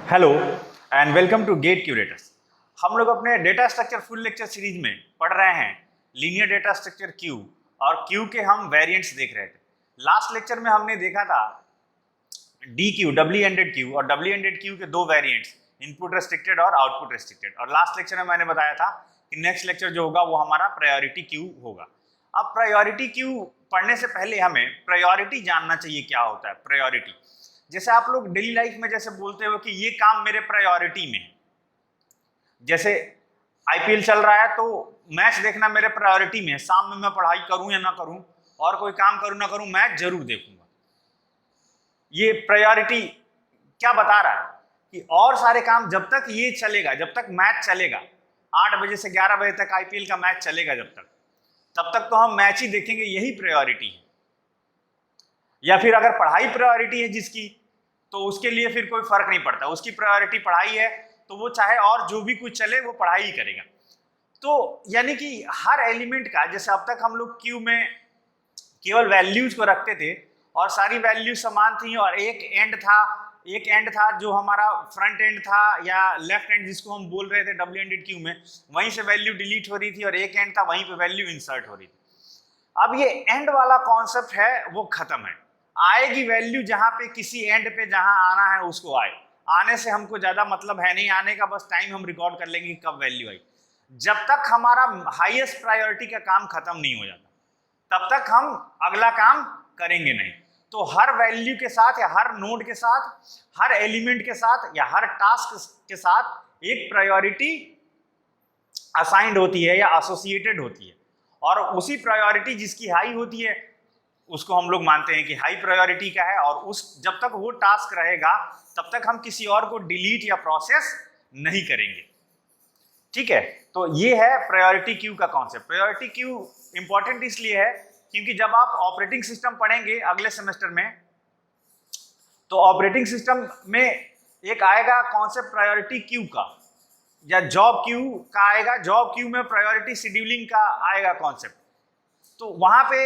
Hello and welcome to GATE Curators. हम लोग अपने data structure full lecture series में पढ़ रहे हैं लीनियर डेटा स्ट्रक्चर क्यू, और क्यू के हम वेरिएंट्स देख रहे थे। लास्ट लेक्चर में हमने देखा था D Q, W ended queue, और डब्ल्यू एंडेड क्यू के दो वेरिएंट्स, इनपुट रेस्ट्रिक्टेड और आउटपुट रेस्ट्रिक्टेड। और लास्ट लेक्चर में मैंने बताया था कि नेक्स्ट लेक्चर जो होगा वो हमारा प्रायोरिटी क्यू होगा। अब प्रायोरिटी क्यू पढ़ने से पहले हमें प्रायोरिटी जानना चाहिए, क्या होता है प्रायोरिटी। जैसे आप लोग डेली लाइफ में जैसे बोलते हो कि ये काम मेरे प्रायोरिटी में है, जैसे आईपीएल चल रहा है तो मैच देखना मेरे प्रायोरिटी में है, शाम में मैं पढ़ाई करूं या ना करूं और कोई काम करूं ना करूं, मैच जरूर देखूंगा। ये प्रायोरिटी क्या बता रहा है कि और सारे काम जब तक ये चलेगा, जब तक मैच चलेगा, 8 बजे से 11 बजे तक आईपीएल का मैच चलेगा, तब तक तो हम मैच ही देखेंगे, यही प्रायोरिटी है। या फिर अगर पढ़ाई प्रायोरिटी है जिसकी, तो उसके लिए फिर कोई फर्क नहीं पड़ता, उसकी प्रायोरिटी पढ़ाई है तो वो चाहे और जो भी कुछ चले वो पढ़ाई ही करेगा। तो यानी कि हर एलिमेंट का, जैसे अब तक हम लोग क्यू में केवल वैल्यूज को रखते थे और सारी वैल्यूज समान थी, और एक एंड था जो हमारा फ्रंट एंड था या लेफ्ट एंड जिसको हम बोल रहे थे डब्ल्यू एंडेड क्यू में, वहीं से वैल्यू डिलीट हो रही थी, और एक एंड था वहीं पे वैल्यू इंसर्ट हो रही थी। अब ये एंड वाला कॉन्सेप्ट है वो खत्म है। आएगी वैल्यू जहां पे किसी एंड पे जहां आना है उसको आए, आने से हमको ज्यादा मतलब है नहीं, आने का बस टाइम हम रिकॉर्ड कर लेंगे कब वैल्यू आई। जब तक हमारा हाईएस्ट प्रायोरिटी का काम खत्म नहीं हो जाता तब तक हम अगला काम करेंगे नहीं। तो हर वैल्यू के साथ या हर नोड के साथ, हर एलिमेंट के साथ या हर टास्क के साथ एक प्रायोरिटी असाइंड होती है या एसोसिएटेड होती है, और उसी प्रायोरिटी जिसकी हाई होती है उसको हम लोग मानते हैं कि हाई प्रायोरिटी का है, और उस जब तक वो टास्क रहेगा तब तक हम किसी और को डिलीट या प्रोसेस नहीं करेंगे। ठीक है, तो ये है प्रायोरिटी क्यू का कॉन्सेप्ट। प्रायोरिटी क्यू इंपॉर्टेंट इसलिए है क्योंकि जब आप ऑपरेटिंग सिस्टम पढ़ेंगे अगले सेमेस्टर में, तो ऑपरेटिंग सिस्टम में एक आएगा कॉन्सेप्ट प्रायोरिटी क्यू का, या जॉब क्यू का आएगा। जॉब क्यू में प्रायोरिटी शेड्यूलिंग का आएगा कॉन्सेप्ट। तो वहां पे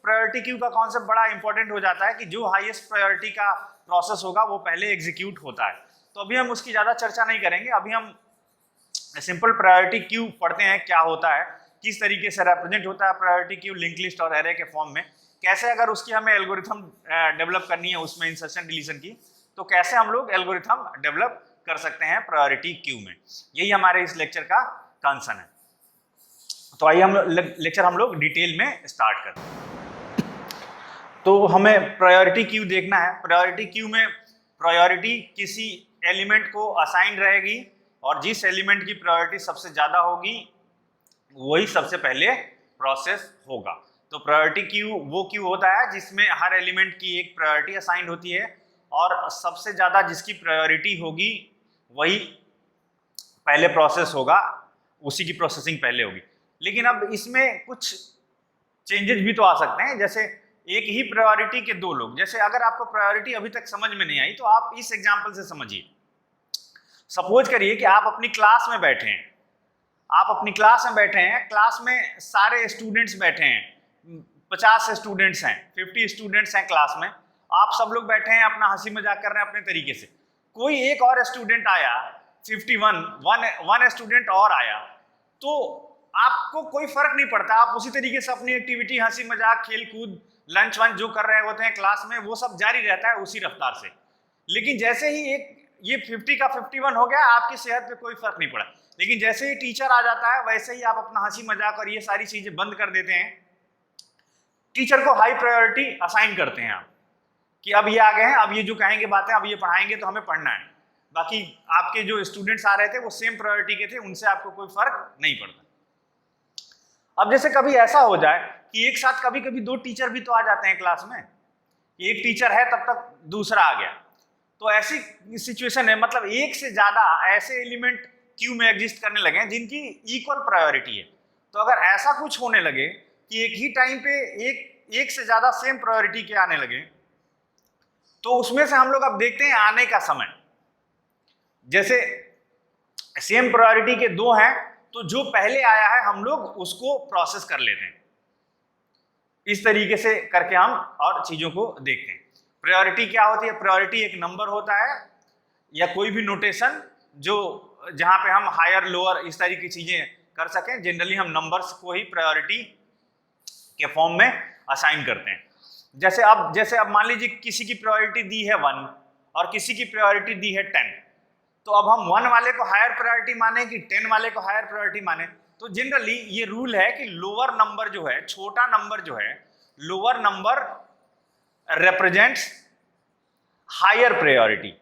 प्रायोरिटी क्यू का कॉन्सेप्ट बड़ा इंपॉर्टेंट हो जाता है कि जो हाईएस्ट प्रायोरिटी का प्रोसेस होगा वो पहले एग्जीक्यूट होता है। तो अभी हम उसकी ज्यादा चर्चा नहीं करेंगे, अभी हम सिंपल प्रायोरिटी क्यू पढ़ते हैं, क्या होता है, किस तरीके से रिप्रेजेंट होता है प्रायोरिटी क्यू लिंक लिस्ट और एरे के फॉर्म में, कैसे अगर उसकी हमें एल्गोरिथम डेवलप करनी है उसमें इंसर्शन डिलीशन की, तो कैसे हम लोग एल्गोरिथम डेवलप कर सकते हैं प्रायोरिटी क्यू में। यही हमारे इस लेक्चर का कंसर्न है। तो आइए हम लोग डिटेल में स्टार्ट करते हैं। तो हमें प्रायोरिटी क्यू देखना है। प्रायोरिटी क्यू में प्रायोरिटी किसी एलिमेंट को असाइन रहेगी, और जिस एलिमेंट की प्रायोरिटी सबसे ज्यादा होगी वही सबसे पहले प्रोसेस होगा। तो प्रायोरिटी क्यू वो क्यू होता है जिसमें हर एलिमेंट की एक प्रायोरिटी असाइन होती है, और सबसे ज्यादा जिसकी प्रायोरिटी होगी वही पहले प्रोसेस होगा, उसी की प्रोसेसिंग पहले होगी। लेकिन अब इसमें कुछ चेंजेस भी तो आ सकते हैं, जैसे एक ही प्रायोरिटी के दो लोग, जैसे अगर आपको प्रायोरिटी अभी तक समझ में नहीं आई तो आप इस एग्जांपल से समझिए। सपोज करिए कि आप अपनी क्लास में बैठे हैं, क्लास में सारे स्टूडेंट्स बैठे हैं, 50 स्टूडेंट्स हैं, 50 स्टूडेंट्स हैं क्लास में, आप सब लोग बैठे हैं अपना हंसी मजाक कर रहे हैं अपने तरीके से। कोई एक और स्टूडेंट आया, 51 स्टूडेंट और आया, तो आपको कोई फर्क नहीं पड़ता, आप उसी तरीके से अपनी एक्टिविटी, हंसी मजाक, खेल कूद, लंच वंच जो कर रहे होते हैं क्लास में, वो सब जारी रहता है उसी रफ्तार से। लेकिन जैसे ही ये 50 का 51 हो गया, आपकी सेहत पे कोई फर्क नहीं पड़ा। लेकिन जैसे ही टीचर आ जाता है वैसे ही आप अपना हंसी मजाक और ये सारी चीजें बंद कर देते हैं। टीचर को हाई प्रायोरिटी असाइन करते हैं आप कि अब ये आ गए हैं, अब ये जो कहेंगे बातें, अब ये पढ़ाएंगे तो हमें पढ़ना है। बाकी आपके जो स्टूडेंट्स आ रहे थे वो सेम प्रायोरिटी के थे, उनसे आपको कोई फर्क नहीं पड़ता। अब जैसे कभी ऐसा हो जाए कि एक साथ कभी कभी 2 टीचर भी तो आ जाते हैं क्लास में, एक टीचर है तब तक दूसरा आ गया, तो ऐसी सिचुएशन है, मतलब एक से ज्यादा ऐसे एलिमेंट क्यू में एग्जिस्ट करने लगे हैं जिनकी इक्वल प्रायोरिटी है। तो अगर ऐसा कुछ होने लगे कि एक ही टाइम पे एक से ज्यादा सेम प्रायोरिटी के आने लगे, तो उसमें से हम लोग अब देखते हैं आने का समय। जैसे सेम प्रायोरिटी के 2 हैं, तो जो पहले आया है हम लोग उसको प्रोसेस कर लेते हैं। इस तरीके से करके हम और चीजों को देखते हैं। प्रायोरिटी क्या होती है? प्रायोरिटी एक नंबर होता है या कोई भी नोटेशन जो जहां पे हम हायर लोअर इस तरह की चीजें कर सकें, जनरली हम नंबर्स को ही प्रायोरिटी के फॉर्म में असाइन करते हैं। जैसे अब मान लीजिए किसी की प्रायोरिटी दी है 1 और किसी की प्रायोरिटी दी है 10, तो अब हम 1 वाले को हायर प्रायोरिटी माने कि 10 वाले को हायर प्रायोरिटी माने? तो जनरली ये रूल है कि लोअर नंबर जो है, छोटा नंबर जो है, lower number represents higher priority.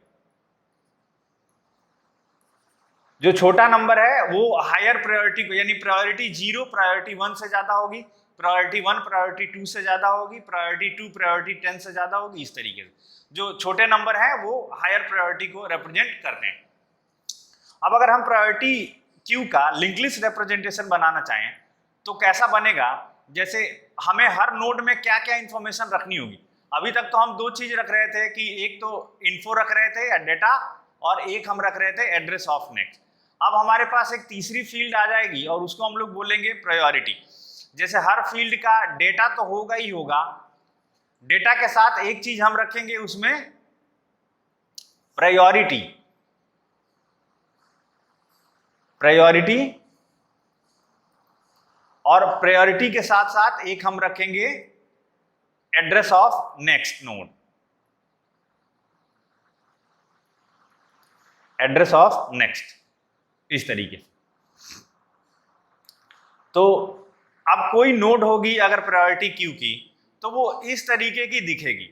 जो छोटा नंबर है वो हायर प्रायोरिटी को, यानी प्रायोरिटी 0 प्रायोरिटी 1 से ज्यादा होगी, प्रायोरिटी 1 प्रायोरिटी 2 से ज्यादा होगी, प्रायोरिटी 2 प्रायोरिटी 10 से ज्यादा होगी। इस तरीके से जो छोटे नंबर हैं वो हायर प्रायोरिटी को रिप्रेजेंट करते हैं। अब अगर हम प्रायोरिटी क्यू का लिंक लिस्ट रिप्रेजेंटेशन बनाना चाहें तो कैसा बनेगा? जैसे हमें हर नोड में क्या क्या इंफॉर्मेशन रखनी होगी। अभी तक तो हम दो चीज रख रहे थे कि एक तो इन्फो रख रहे थे या डेटा, और एक हम रख रहे थे एड्रेस ऑफ नेक्स्ट। अब हमारे पास एक तीसरी फील्ड आ जाएगी और उसको हम लोग बोलेंगे प्रायोरिटी। जैसे हर फील्ड का डेटा तो होगा ही होगा, डेटा के साथ एक चीज हम रखेंगे उसमें प्रायोरिटी और प्रायोरिटी के साथ साथ एक हम रखेंगे address of next node, address of next, इस तरीके से। तो अब कोई नोड होगी अगर प्रायोरिटी क्यू की तो वो इस तरीके की दिखेगी।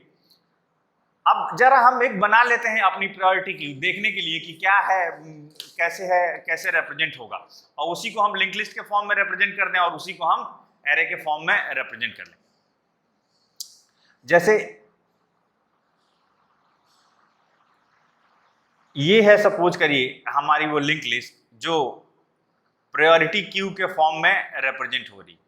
अब जरा हम एक बना लेते हैं अपनी प्रायोरिटी क्यू देखने के लिए कि क्या है, कैसे रिप्रेजेंट होगा, और उसी को हम लिंक लिस्ट के फॉर्म में रिप्रेजेंट कर दें और उसी को हम एरे के फॉर्म में रिप्रेजेंट कर लें। जैसे ये है, सपोज करिए हमारी वो लिंक लिस्ट जो प्रायोरिटी क्यू के फॉर्म में रिप्रेजेंट हो रही।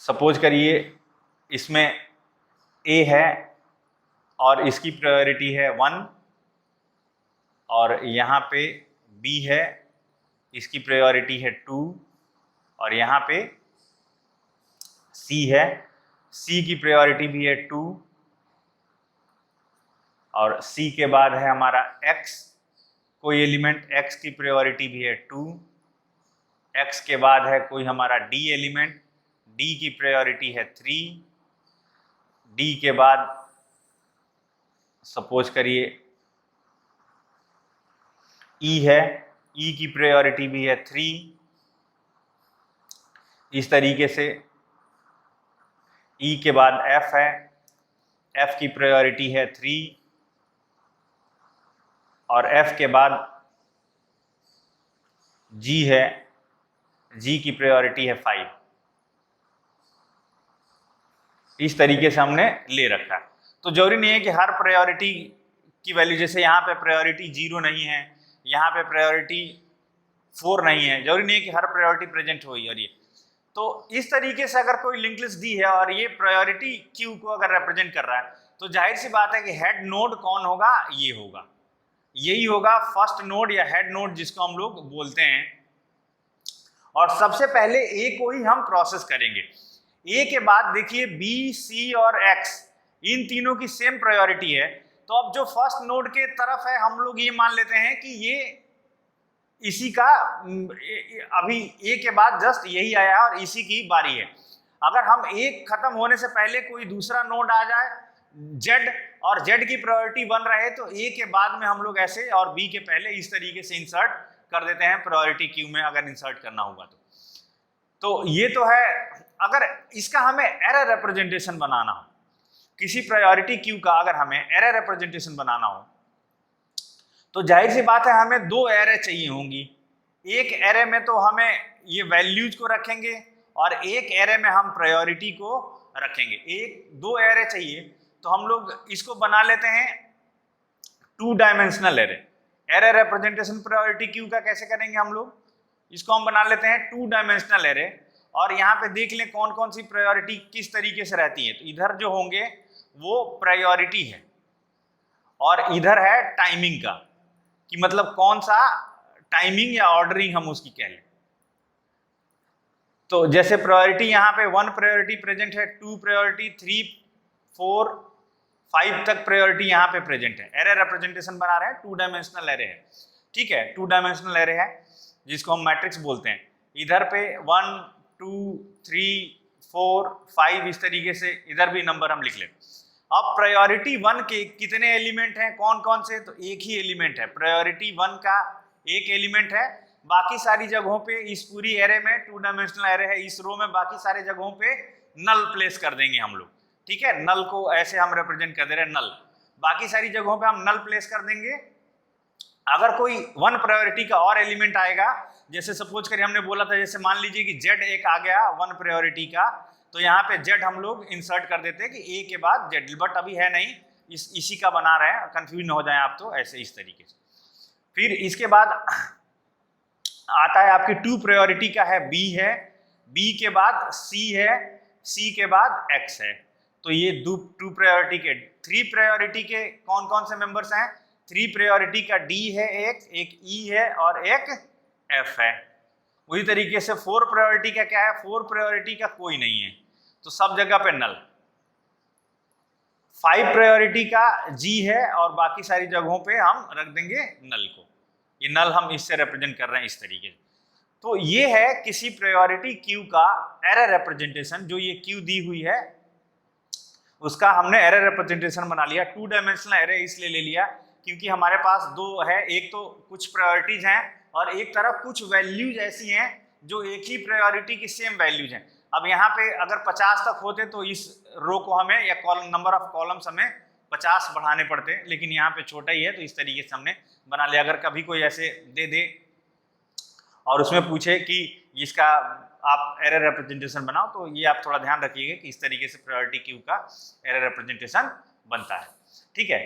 सपोज करिए इसमें A है और इसकी प्रायोरिटी है 1, और यहाँ पे B है, इसकी प्रायोरिटी है 2, और यहाँ पे C है, C की प्रायोरिटी भी है 2, और C के बाद है हमारा X, कोई एलिमेंट X की प्रायोरिटी भी है 2, X के बाद है कोई हमारा D एलिमेंट, D की प्रायोरिटी है 3, D के बाद सपोज करिए E है, E की प्रायोरिटी भी है 3, इस तरीके से E के बाद F है, F की प्रायोरिटी है 3, और F के बाद G है, G की प्रायोरिटी है 5। इस तरीके से हमने ले रखा है। तो जरूरी नहीं है कि हर प्रायोरिटी की वैल्यू, जैसे यहाँ पे प्रायोरिटी 0 नहीं है, यहाँ पे प्रायोरिटी 4 नहीं है, जरूरी नहीं है कि हर प्रायोरिटी प्रेजेंट हो। और ये तो इस तरीके से अगर कोई लिंक लिस्ट दी है और ये प्रायोरिटी क्यू को अगर रिप्रेजेंट कर रहा है तो जाहिर सी बात है कि हेड नोड कौन होगा? ये होगा, यही होगा फर्स्ट नोड या हेड नोड जिसको हम लोग बोलते हैं। और सबसे पहले ए को ही हम प्रोसेस करेंगे। ए के बाद देखिए बी, सी और एक्स, इन तीनों की सेम प्रायोरिटी है। तो अब जो फर्स्ट नोड के तरफ है हम लोग ये मान लेते हैं कि ये इसी का अभी ए के बाद जस्ट यही आया और इसी की बारी है। अगर हम एक खत्म होने से पहले कोई दूसरा नोड आ जाए जेड और जेड की प्रायोरिटी 1 रहे तो ए के बाद में हम लोग ऐसे और बी के पहले इस तरीके से इंसर्ट कर देते हैं प्रायोरिटी क्यू में, अगर इंसर्ट करना होगा तो ये तो है। अगर इसका हमें एरे रिप्रेजेंटेशन बनाना हो, किसी प्रायोरिटी क्यू का अगर हमें एरे रिप्रेजेंटेशन बनाना हो तो जाहिर सी बात है हमें 2 एरे चाहिए होंगी। एक एरे में तो हमें ये वैल्यूज को रखेंगे और एक एरे में हम प्रायोरिटी को रखेंगे। 2 एरे चाहिए तो हम लोग इसको बना लेते हैं 2 dimensional array. Array representation priority queue का कैसे करेंगे हम लोग? इसको हम बना लेते हैं 2 डायमेंशनल एरे, और यहाँ पे देख लें कौन कौन सी प्रायोरिटी किस तरीके से रहती है। तो इधर जो होंगे वो प्रायोरिटी है और इधर है टाइमिंग का, कि मतलब कौन सा टाइमिंग या ऑर्डरिंग हम उसकी कह लें। तो जैसे प्रायोरिटी यहाँ पे 1 प्रायोरिटी प्रेजेंट है, 2 प्रायोरिटी, 3, 4, 5 तक प्रायोरिटी यहाँ पे प्रेजेंट है। एरे रिप्रेजेंटेशन बना रहे हैं, 2 डायमेंशनल एरे है, ठीक है, 2 डायमेंशनल एरे है जिसको हम मैट्रिक्स बोलते हैं। इधर पे 1 2 3 4 5 इस तरीके से इधर भी नंबर हम लिख लें। अब प्रायोरिटी 1 के कितने एलिमेंट हैं, कौन कौन से, तो एक ही एलिमेंट है, प्रायोरिटी 1 का एक एलिमेंट है। बाकी सारी जगहों पे इस पूरी एरे में 2 डायमेंशनल एरे है, इस रो में बाकी सारे जगहों पे नल प्लेस कर देंगे हम लोग, ठीक है, नल को ऐसे हम रिप्रेजेंट कर दे रहे हैं, नल, बाकी सारी जगहों पे हम नल प्लेस कर देंगे। अगर कोई 1 प्रायोरिटी का और एलिमेंट आएगा, जैसे सपोज करिए हमने बोला था, जैसे मान लीजिए कि Z एक आ गया 1 प्रायोरिटी का, तो यहाँ पे Z हम लोग इंसर्ट कर देते हैं कि A के बाद Z, बट अभी है नहीं, इसी का बना रहे हैं, कंफ्यूज न हो जाए आप, तो ऐसे इस तरीके से। फिर इसके बाद आता है आपकी 2 प्रायोरिटी का है, B है, B के बाद C है, C के बाद X है, तो ये 2 प्रायोरिटी के। 3 प्रायोरिटी के कौन कौन से मेंबर्स हैं, 3 प्रायोरिटी का D है, एक E है और एक F है। उसी तरीके से 4 प्रायोरिटी का क्या है, 4 प्रायोरिटी का कोई नहीं है, तो सब जगह पे नल। 5 प्रायोरिटी का G है और बाकी सारी जगहों पे हम रख देंगे नल को, ये नल हम इससे रिप्रेजेंट कर रहे हैं इस तरीके से। तो ये है किसी प्रायोरिटी क्यू का एरे रिप्रेजेंटेशन, जो ये क्यू दी हुई है उसका हमने एरे रिप्रेजेंटेशन बना लिया। 2 डायमेंशनल एरे इसलिए ले लिया क्योंकि हमारे पास 2 है, एक तो कुछ प्रायोरिटीज हैं और एक तरफ कुछ वैल्यूज ऐसी हैं जो एक ही प्रायोरिटी की सेम वैल्यूज हैं। अब यहाँ पे अगर 50 तक होते तो इस रो को हमें या कॉलम नंबर ऑफ कॉलम्स हमें 50 बढ़ाने पड़ते, लेकिन यहाँ पे छोटा ही है तो इस तरीके से हमने बना लिया। अगर कभी कोई ऐसे दे दे और उसमें पूछे कि इसका आप एरे रिप्रेजेंटेशन बनाओ, तो ये आप थोड़ा ध्यान रखिएगा कि इस तरीके से प्रायोरिटी क्यू का एरे रिप्रेजेंटेशन बनता है, ठीक है।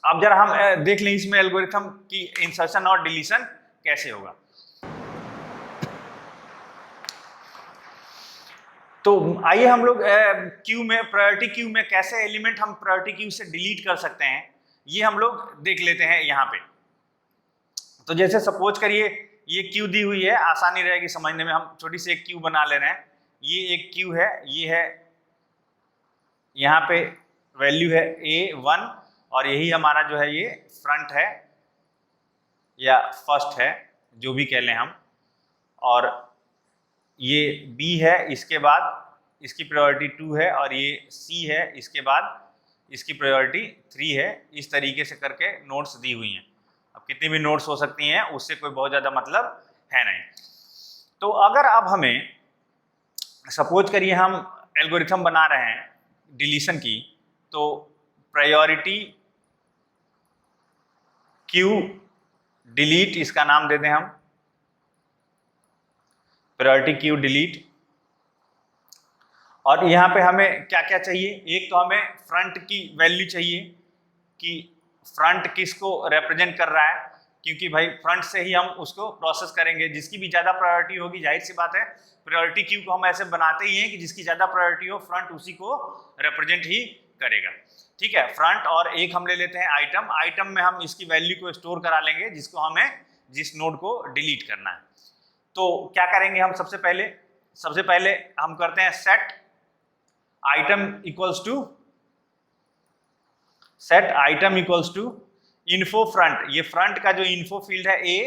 अब जरा हम देख लें इसमें एल्गोरिथम की इंसर्शन और डिलीशन कैसे होगा। तो आइए हम लोग क्यू में, प्रायोरिटी क्यू में कैसे एलिमेंट हम प्रायोरिटी क्यू से डिलीट कर सकते हैं, ये हम लोग देख लेते हैं यहाँ पे। तो जैसे सपोज करिए ये क्यू दी हुई है, आसानी रहेगी समझने में, हम छोटी सी एक क्यू बना ले रहे हैं। ये एक क्यू है, ये है, यहाँ पे वैल्यू है A1 और यही हमारा जो है ये फ्रंट है या फर्स्ट है, जो भी कह लें हम, और ये B है, इसके बाद इसकी प्रायोरिटी 2 है और ये C है, इसके बाद इसकी प्रायोरिटी 3 है। इस तरीके से करके नोट्स दी हुई हैं। अब कितनी भी नोट्स हो सकती हैं, उससे कोई बहुत ज़्यादा मतलब है नहीं। तो अगर अब हमें सपोज करिए हम एल्गोरिथम बना रहे हैं डिलीशन की, तो प्रायोरिटी क्यू डिलीट, इसका नाम दे दें हम प्रायोरिटी क्यू डिलीट। और यहाँ पे हमें क्या क्या चाहिए, एक तो हमें फ्रंट की वैल्यू चाहिए कि फ्रंट किसको रिप्रेजेंट कर रहा है, क्योंकि भाई फ्रंट से ही हम उसको प्रोसेस करेंगे। जिसकी भी ज़्यादा प्रायोरिटी होगी, जाहिर सी बात है, प्रायोरिटी क्यू को हम ऐसे बनाते ही हैं कि जिसकी ज़्यादा प्रायोरिटी हो फ्रंट उसी को रिप्रेजेंट ही करेगा, ठीक है। फ्रंट और एक हम ले लेते हैं आइटम, आइटम में हम इसकी वैल्यू को स्टोर करा लेंगे जिसको हमें, जिस नोड को डिलीट करना है। तो क्या करेंगे हम, सबसे पहले हम करते हैं set item equals to info front. ये फ्रंट का जो इन्फो फील्ड है ए,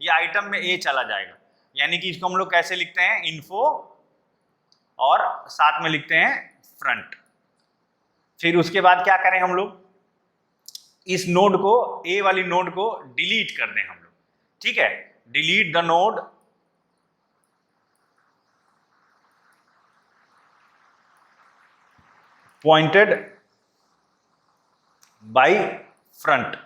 ये आइटम में ए चला जाएगा, यानी कि इसको हम लोग कैसे लिखते हैं, इन्फो और साथ में लिखते हैं फ्रंट। फिर उसके बाद क्या करें हम लोग, इस नोड को, ए वाली नोड को डिलीट कर दें हम लोग, ठीक है। Delete the node pointed bye front.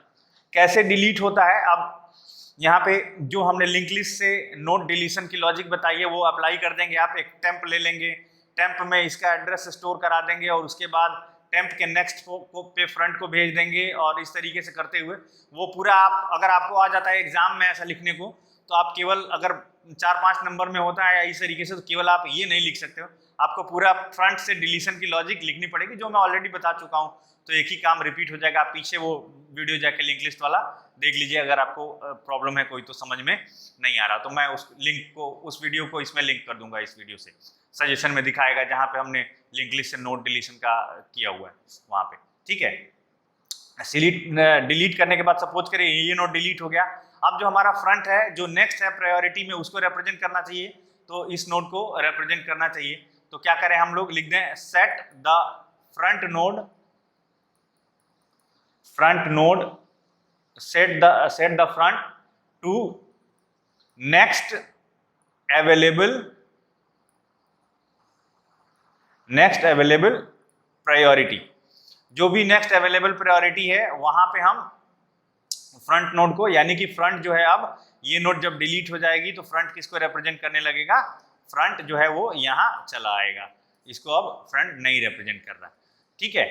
कैसे डिलीट होता है, अब यहाँ पे जो हमने लिंक लिस्ट से नोड डिलीशन की लॉजिक बताई है वो अप्लाई कर देंगे। आप एक टेम्प ले लेंगे, टेम्प में इसका एड्रेस स्टोर करा देंगे और उसके बाद टेम्प के नेक्स्ट पे फ्रंट को भेज देंगे, और इस तरीके से करते हुए वो पूरा, आप अगर आपको आ जाता है एग्जाम में ऐसा लिखने को, तो आप केवल अगर 4-5 नंबर में होता है इस तरीके से, तो केवल आप ये नहीं लिख सकते हो, आपको पूरा फ्रंट से डिलीशन की लॉजिक लिखनी पड़ेगी, जो मैं ऑलरेडी बता चुका हूँ। तो एक ही काम रिपीट हो जाएगा। आप पीछे वो वीडियो जाके लिंक लिस्ट वाला देख लीजिए, अगर आपको प्रॉब्लम है कोई तो समझ में नहीं आ रहा, तो मैं उस लिंक को, उस वीडियो को इसमें लिंक कर दूंगा, इस वीडियो से सजेशन में दिखाएगा जहाँ पे हमने लिंक लिस्ट से नोट डिलीशन का किया हुआ है वहाँ पे, ठीक है। डिलीट करने के बाद सपोज करिए ये नोट डिलीट हो गया। अब जो हमारा फ्रंट है, जो नेक्स्ट है प्रायोरिटी में, उसको रिप्रेजेंट करना चाहिए, तो इस नोड को रिप्रेजेंट करना चाहिए। तो क्या करें हम लोग, लिख दें set the front node, set the front to next available priority. जो भी नेक्स्ट अवेलेबल प्रायोरिटी है वहां पे हम फ्रंट नोड को, यानी कि फ्रंट जो है, अब ये नोड जब डिलीट हो जाएगी तो फ्रंट किसको रिप्रेजेंट करने लगेगा, फ्रंट जो है वो यहाँ चला आएगा, इसको अब फ्रंट नहीं रिप्रेजेंट कर रहा, ठीक है।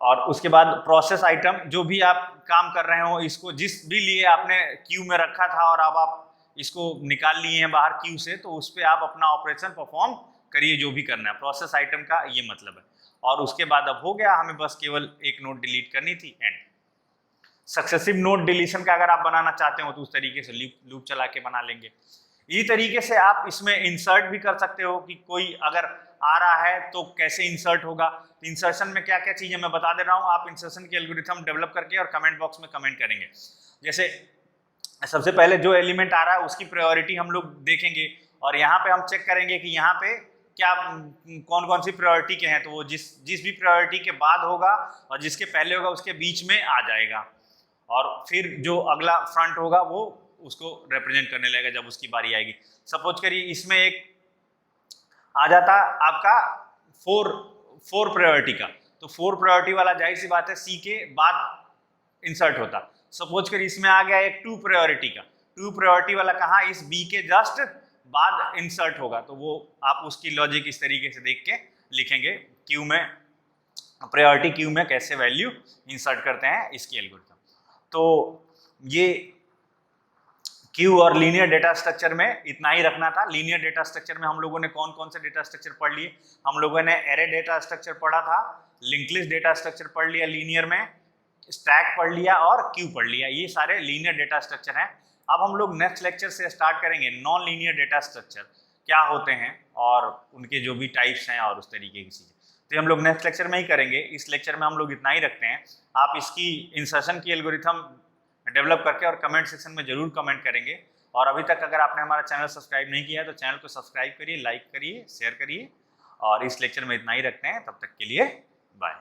और उसके बाद प्रोसेस आइटम, जो भी आप काम कर रहे हो, इसको जिस भी लिए आपने क्यू में रखा था और अब आप इसको निकाल लिए हैं बाहर क्यू से, तो उस पर आप अपना ऑपरेशन परफॉर्म करिए, जो भी करना है। प्रोसेस आइटम का ये मतलब है। और उसके बाद अब हो गया, हमें बस केवल एक नोट डिलीट करनी थी, एंड। सक्सेसिव नोट डिलीशन का अगर आप बनाना चाहते हो तो उस तरीके से लूप चला के बना लेंगे। इसी तरीके से आप इसमें इंसर्ट भी कर सकते हो, कि कोई अगर आ रहा है तो कैसे इंसर्ट होगा। इंसर्शन में क्या क्या चीजें मैं बता दे रहा हूँ, आप इंसर्शन की एल्गोरिथम डेवलप करके और कमेंट बॉक्स में कमेंट करेंगे। जैसे सबसे पहले जो एलिमेंट आ रहा है उसकी प्रायोरिटी हम लोग देखेंगे, और यहाँ पे हम चेक करेंगे कि यहाँ पे क्या कौन कौन सी प्रायोरिटी के हैं, तो वो जिस भी प्रायोरिटी के बाद होगा और जिसके पहले होगा उसके बीच में आ जाएगा, और फिर जो अगला फ्रंट होगा वो उसको रिप्रेजेंट करने लगेगा जब उसकी बारी आएगी। सपोज करिए इसमें एक आ जाता आपका 4 प्रायोरिटी का, तो 4 प्रायोरिटी वाला जाहिर सी बात है सी के बाद इंसर्ट होता। सपोज करिए इसमें आ गया एक 2 प्रायोरिटी का, 2 प्रायोरिटी वाला कहाँ, इस बी के जस्ट बाद इंसर्ट होगा, तो वो आप उसकी लॉजिक इस तरीके से देख के लिखेंगे, क्यू में प्रायोरिटी क्यू में कैसे वैल्यू इंसर्ट करते हैं, इसकी एल्गोरिथम। तो ये क्यू और लीनियर डेटा स्ट्रक्चर में इतना ही रखना था। लीनियर डेटा स्ट्रक्चर में हम लोगों ने कौन कौन से डेटा स्ट्रक्चर पढ़ लिए, हम लोगों ने एरे डेटा स्ट्रक्चर पढ़ा था, लिंक लिस्ट डेटा स्ट्रक्चर पढ़ लिया लीनियर में, स्टैक पढ़ लिया और क्यू पढ़ लिया, ये सारे लीनियर डेटा स्ट्रक्चर हैं। अब हम लोग नेक्स्ट लेक्चर से स्टार्ट करेंगे नॉन लीनियर डेटा स्ट्रक्चर क्या होते हैं और उनके जो भी टाइप्स हैं और उस तरीके की चीज़ें, तो हम लोग नेक्स्ट लेक्चर में ही करेंगे। इस लेक्चर में हम लोग इतना ही रखते हैं। आप इसकी इंसर्शन की एल्गोरिथम डेवलप करके और कमेंट सेक्शन में जरूर कमेंट करेंगे। और अभी तक अगर आपने हमारा चैनल सब्सक्राइब नहीं किया है तो चैनल को सब्सक्राइब करिए, लाइक करिए, शेयर करिए। और इस लेक्चर में इतना ही रखते हैं, तब तक के लिए बाय।